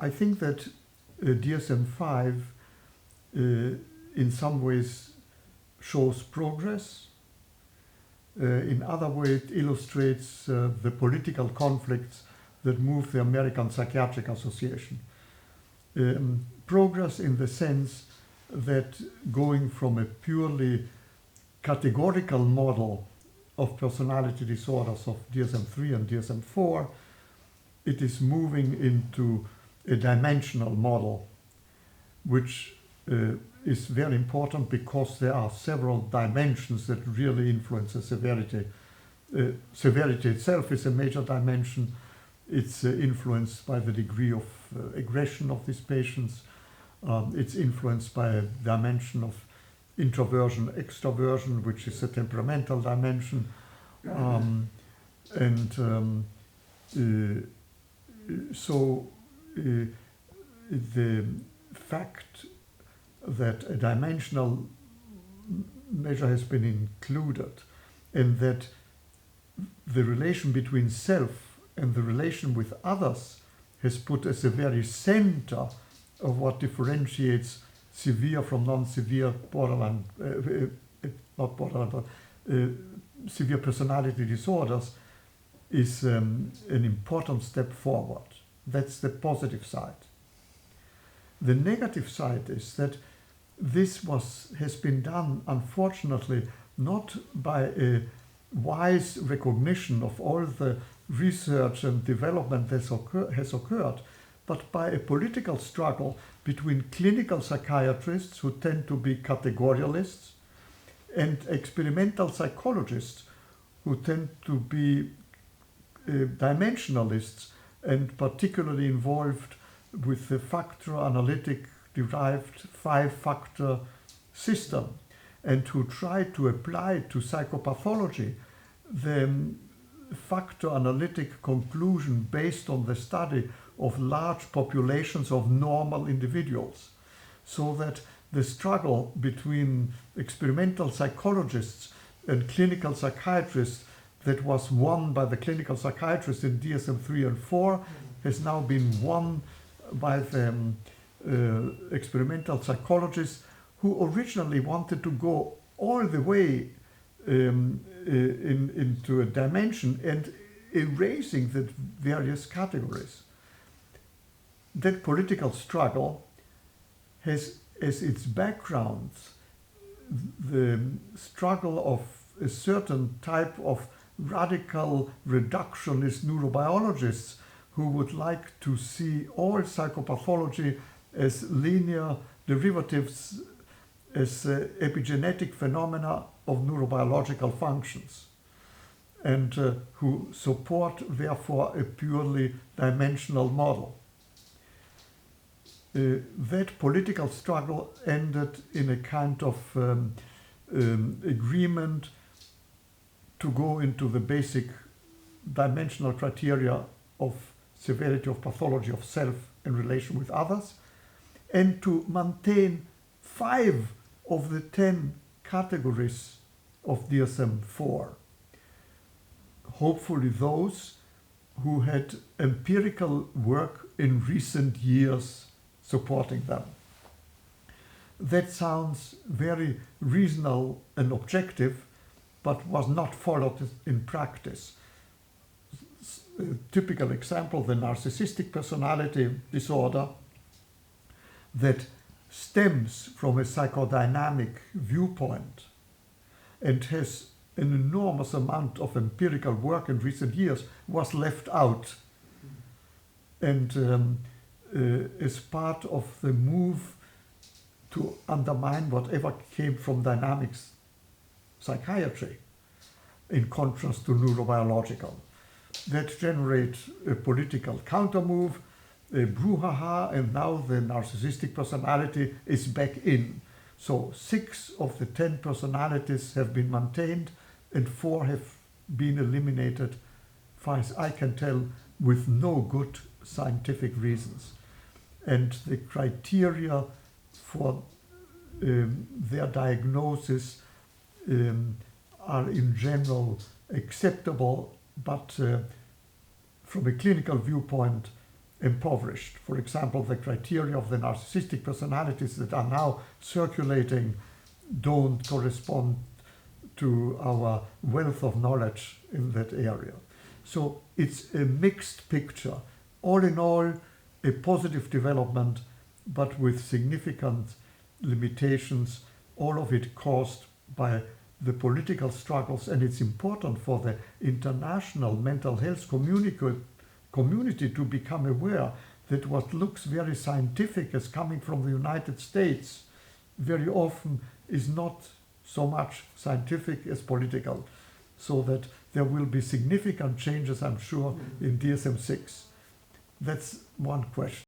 I think that DSM-5 in some ways shows progress. In other ways, it illustrates the political conflicts that move the American Psychiatric Association. Progress in the sense that going from a purely categorical model of personality disorders of DSM-3 and DSM-4, it is moving into a dimensional model, which is very important because there are several dimensions that really influence the severity. Severity itself is a major dimension. It's influenced by the degree of aggression of these patients. It's influenced by a dimension of introversion, extroversion, which is a temperamental dimension. So the fact that a dimensional measure has been included and that the relation between self and the relation with others has put as the very center of what differentiates severe from non-severe borderline, not borderline, but severe personality disorders is an important step forward. That's the positive side. The negative side is that this has been done, unfortunately, not by a wise recognition of all the research and development that has occurred, but by a political struggle between clinical psychiatrists, who tend to be categorialists, and experimental psychologists, who tend to be dimensionalists and particularly involved with the factor analytic derived 5-factor system, and who try to apply to psychopathology the factor analytic conclusion based on the study of large populations of normal individuals, so that the struggle between experimental psychologists and clinical psychiatrists that was won by the clinical psychiatrists in DSM-3 and 4 has now been won by the experimental psychologists, who originally wanted to go all the way into a dimension and erasing the various categories. That political struggle has as its background the struggle of a certain type of radical reductionist neurobiologists who would like to see all psychopathology as linear derivatives, as epigenetic phenomena of neurobiological functions, and who support, therefore, a purely dimensional model. That political struggle ended in a kind of agreement to go into the basic dimensional criteria of severity of pathology of self in relation with others, and to maintain 5 of the 10 categories of DSM-4. Hopefully those who had empirical work in recent years supporting them. That sounds very reasonable and objective, but was not followed in practice. A typical example, the narcissistic personality disorder, that stems from a psychodynamic viewpoint and has an enormous amount of empirical work in recent years, was left out. And as part of the move to undermine whatever came from dynamics psychiatry, in contrast to neurobiological. That generates a political countermove, a brouhaha, and now the narcissistic personality is back in. So 6 of the 10 personalities have been maintained and 4 have been eliminated, far as I can tell, with no good scientific reasons. And the criteria for their diagnosis are in general acceptable, but from a clinical viewpoint, impoverished. For example, the criteria of the narcissistic personalities that are now circulating don't correspond to our wealth of knowledge in that area. So it's a mixed picture. All in all, a positive development, but with significant limitations, all of it caused by the political struggles. And it's important for the international mental health community to become aware that what looks very scientific as coming from the United States very often is not so much scientific as political. So that there will be significant changes, I'm sure, in DSM-6. That's one question.